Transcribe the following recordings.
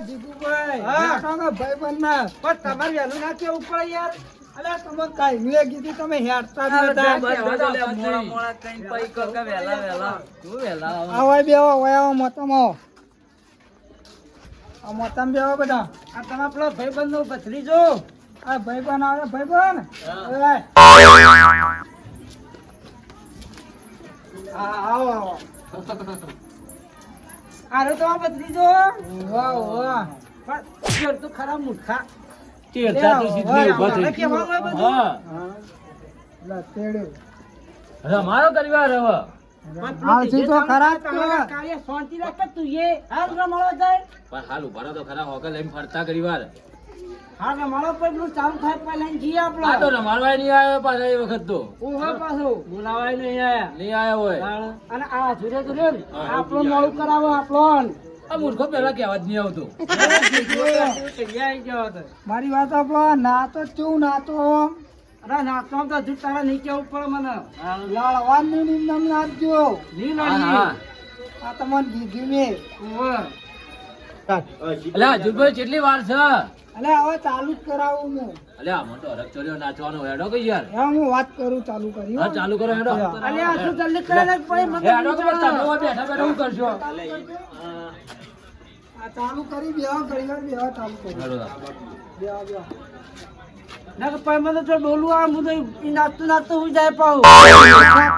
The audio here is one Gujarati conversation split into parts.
જીગુભાઈ ભાઈ બંધ પણ તમારે વહેલું ના કેવું પડે યાર. અરે તમે કઈ મેં કીધું તમે હેડતા જ નતા. આવો બેવો આવો મોતામાં આ મોતામાં બેવો બધા. આ તમારા પેલો ભાઈબંધ નો ભત્રીજો આ ભાઈબંધ આવે ભાઈબંધ. હા આવો આવો. આરે તો આ ભત્રીજો. વાહ વાહ પણ તો ખરા મૂર્ખા. મારો પરિવાર હવે હાલ ઉભા તો ખરા હોકલ લઈને ફરતા પરિવાર તો રમાડવા નહીં આવ્યો પાછા એ વખત તો બોલાવાય નહીં આયા નહીં આવ્યો હોય અને આ જોડે જોડે આપણો મોડું કરાવો આપણો. આ મૂર્ખો પેલા કહેવા જ નહીં આવતો. મારી વાત આપણો નાતો ચું નાતો અરે નાતો તો હજુ તારા નહીં કેવું પડે મને લડવાનું નામ નાખજો નહીં લડી આ તમને કીધું મેં. અલ્યા જુલભાઈ કેટલી વાર છે? અલે હવે ચાલુ જ કરાવું હું. અલ્યા આમાં તો હરક ચોર્યો નાચવાનો હેડો કે યાર. હા હું વાત કરું ચાલુ કરી. હા ચાલુ કરો હેડો. અલે આ શું જલ્દી કરાય પડે મને. હેડો તો તમે બેઠા બેઠા શું કરશો? આ ચાલુ કરી બેવા ઘડીવાર બેવા ચાલુ કરી. હેડો બેવા ના કે પૈ મને તો ડોલું આ હું તો ઈ નાચતું નાચતું હું જાય પાઉં.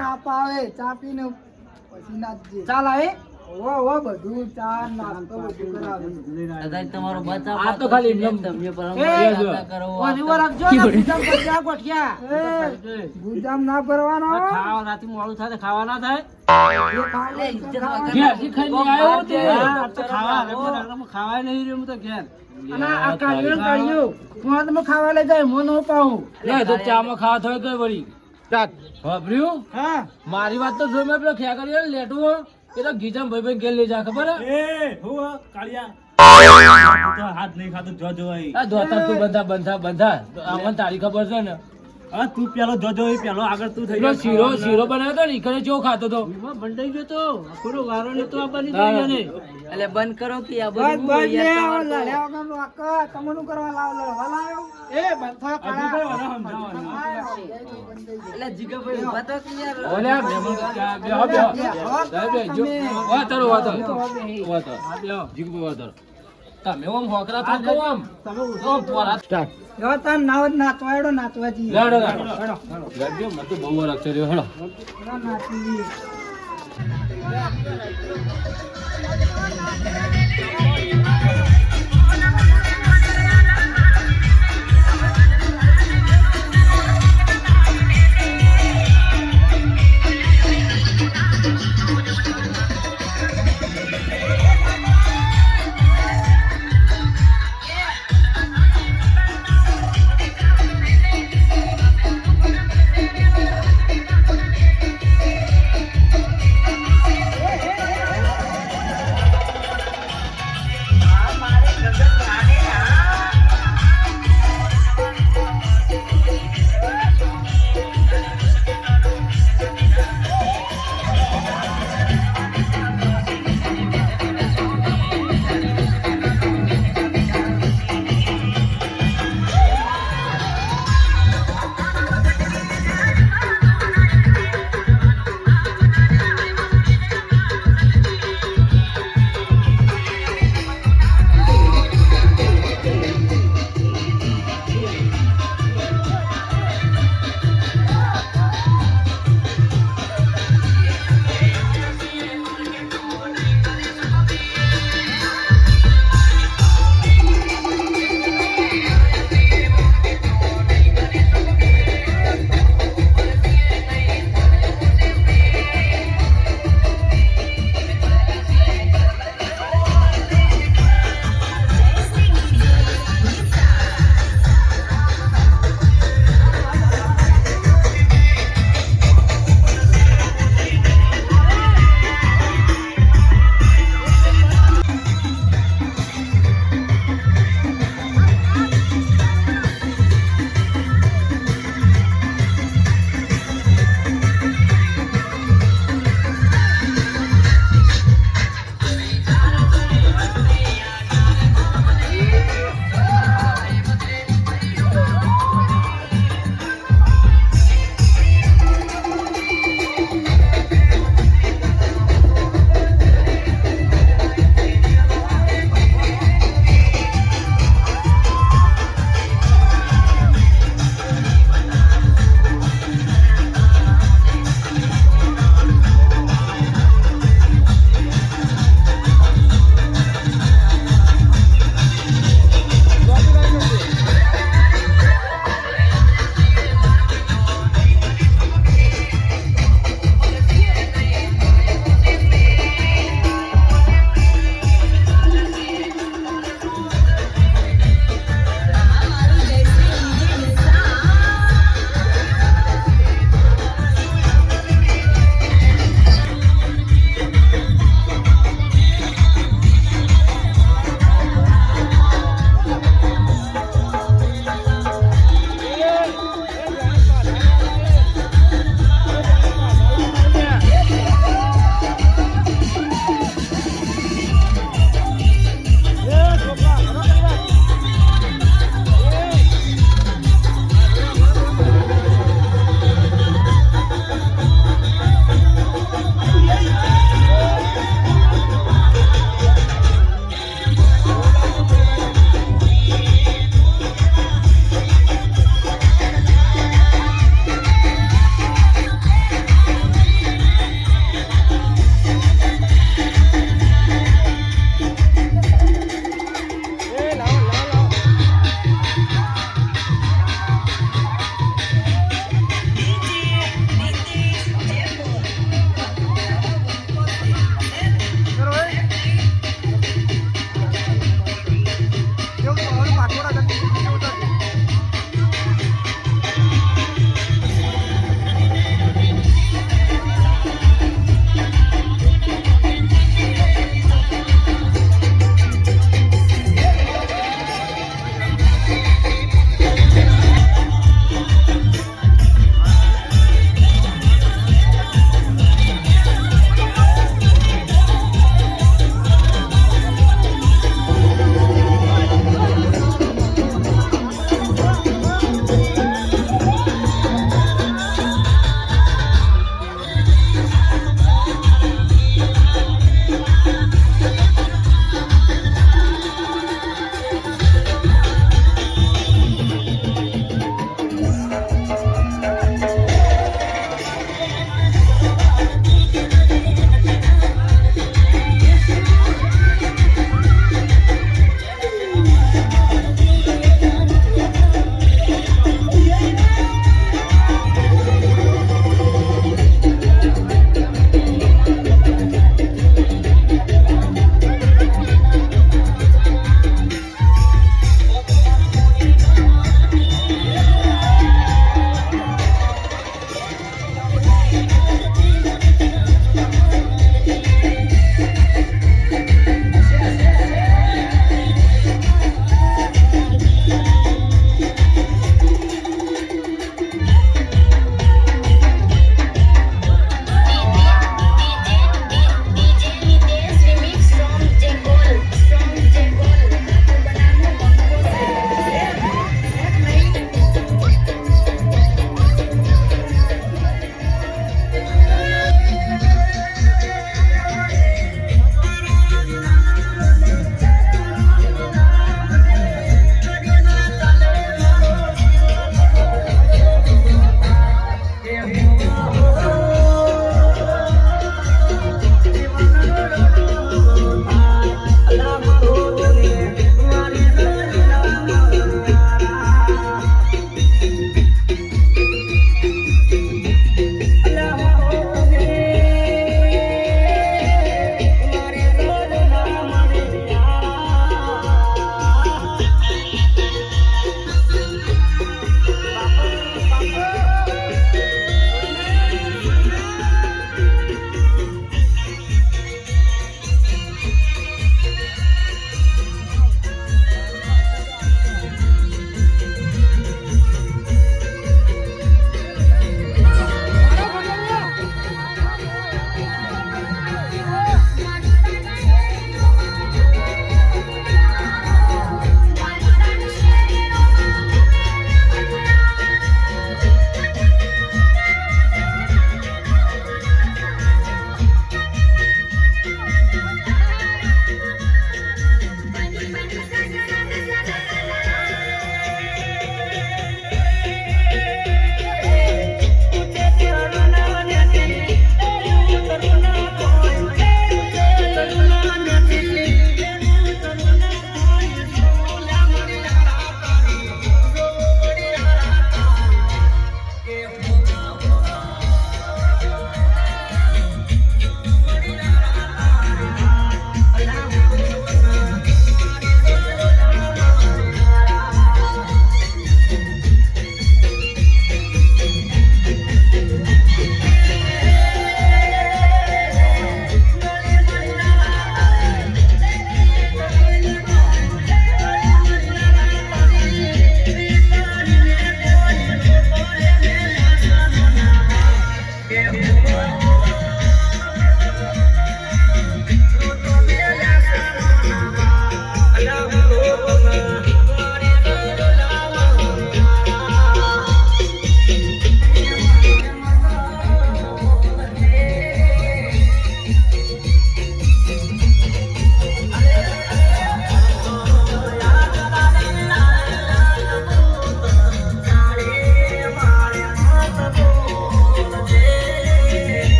ચા પાવે ચા પીને પછી નાચજે. ચાલ આવે ઓ બધું ચા નાસ્તો બધું કરાવે. તમારો બચાવ આ તો ખાલી એમ તમે ગુજામ ના ભરવાનો. ખાવા રાતે મોડું થાય ખાવા ના થાય. ખાવા નહીં રહ્યું તો ઘેર અને આ કાઢ્યું કાઢ્યું હું તમે ખાવા લઈ જાય હું ન પાઉં. તો ચામાં ખાવા થોય કઈ વળી વાપર્યું. હા મારી વાત તો જોઈ મેં પેલો ખ્યા કર્યો લેટું એ તો ગીજામ ભાઈ ભાઈ ઘેર લઈ જા ખબર હાથ નહીં ખાતો જો જો આ દોતા તું બંધા આમાં તારી ખબર છે ને. હા તું પેલો જો જો પેલો આગળ તું થઈ પેલો શીરો બનાવ્યો તો ને ઈકડે ચો ખાતો તો બંધાઈ ગયો તો પૂરો વારો ને તો આપવાની જોઈએ ને. એટલે બંધ કરો કે આ બસ બસ લે આવો લડ્યા વગરનું આકા તમનું કરવા લાવ લડવા લાવ્યો એ બંધા કાળા એટલે જીગાભાઈ ઉભા તો કે યાર ઓલે મેમન બે જો વાતરો જીગાભાઈ વાતરો તમે ઓમ હોકરા થાકો આમ તમે ઓમ તમારા સ્ટાર્ટ જો તમ નાચવાડો નાચવાજી લડો લડજો મત બહુ વાર અક્ષર હેડો નાચી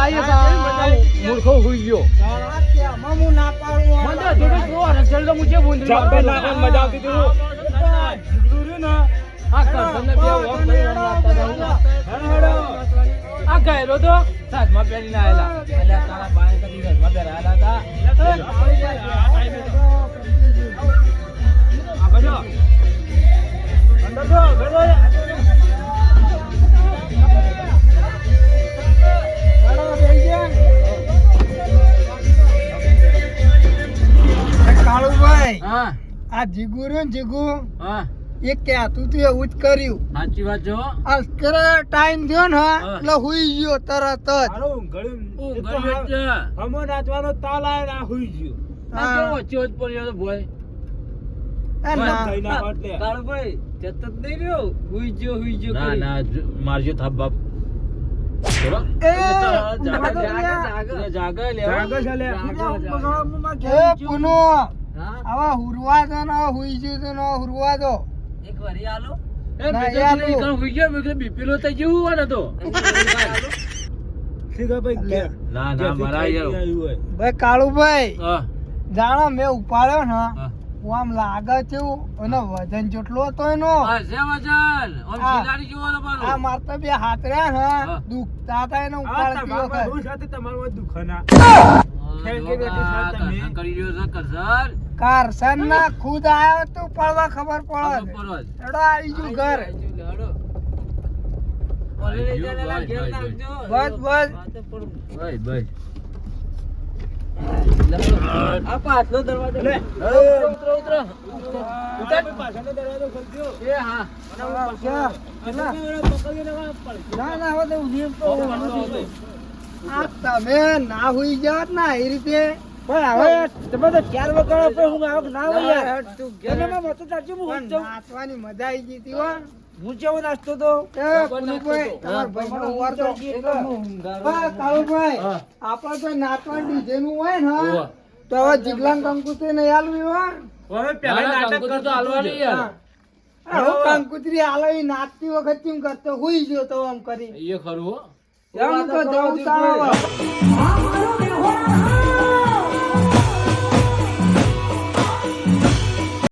લાઈએ મૂર્ખો હુઈ ગયો આ કે આમાં હું ના પાડું મને તો થોડું જો રસલ તો મુજે બોલ ચાપે નાખો મજા આવતી હતી જીગડું રહ્યું ને આ કરતને બે ઓમ ભાઈ ઓમ આપતા જાઉં આ ગયેલો તો સાથમાં પહેરીને આયેલા એટલે તારા બાય કદી સાથમાં પહેરાયેલા હતા આ બજો અંદર તો ગયો કાળુભાઈ હા આ જીગુ રહ્યું ને જીગુ હા એ કહેતું તું એવું જ કર્યું સાચી વાત જો આ કરે ટાઈમ થયો ને હા. એટલે હુઈ ગયો તરત જ હું ગયો છે હમો નાચવાનો તાલ આવે ને આ હુઈ ગયો આ કેવો ચોજ પડ્યો તો ભોય એ ના કઈ ના પાટલે કાળુભાઈ જતો જ નહીં રહ્યો હુઈ ગયો ના ના મારજો થાપ બાપ ચલો એ જાગે એ પુનો આવા હુરવા દો ને હુઈ ગયું તો ને હુરવા દો એક વારી આલો ના, એ આલું. એ હુઈ ગયો મેં બીપી લો થઈ જેવું હોય ને તો લે. ના ના મારા યાર ભાઈ કાળુભાઈ હા જાણો મેં ઉપાડ્યો ને હા હું આમ લાગે છે એનો વજન જેટલો હતો એનો હશે વજન ઓમ હા. શિલાડી જેવો આ તમારો મારતા બે હાથ રહ્યા ને હા. દુખતા હતા એને ઉપાડતી વખત કરી રહ્યો છે કરસન કારસન ના ખુદ આવ્યો તો પડવા ખબર પડે પરવાજ એડો આવી ગયું ઘર બસ બસ ભાઈ ભાઈ આ પાછલો દરવાજો લે ઉતરો ઉતરો એ હા ના ના હવે તો ઉધીર તો આ તમે ના હોઈ જાત ના એ રીતે પણ હવે તમે તો 4 વગર આપણે હું આવ ના હોય યાર તમે માં મત તાજી હું નાચવાની મજા આવી ગઈ હતી હો હું જેવો નાચતો તો એ પુનુભાઈ તમાર ભાઈનો વાર તો બા કાળુભાઈ આપણે તો નાચવાની ડીજે નું હોય ને તો હવે જીગલાન કંકુત્રી ને આલવી હો તો હાલવાની યાર હવે કંકુત્રી આલવી નાચતી વખત કેમ કરતો હોઈ ગયો તો આમ કરી એ ખરું હો એમ તો જવું તાવ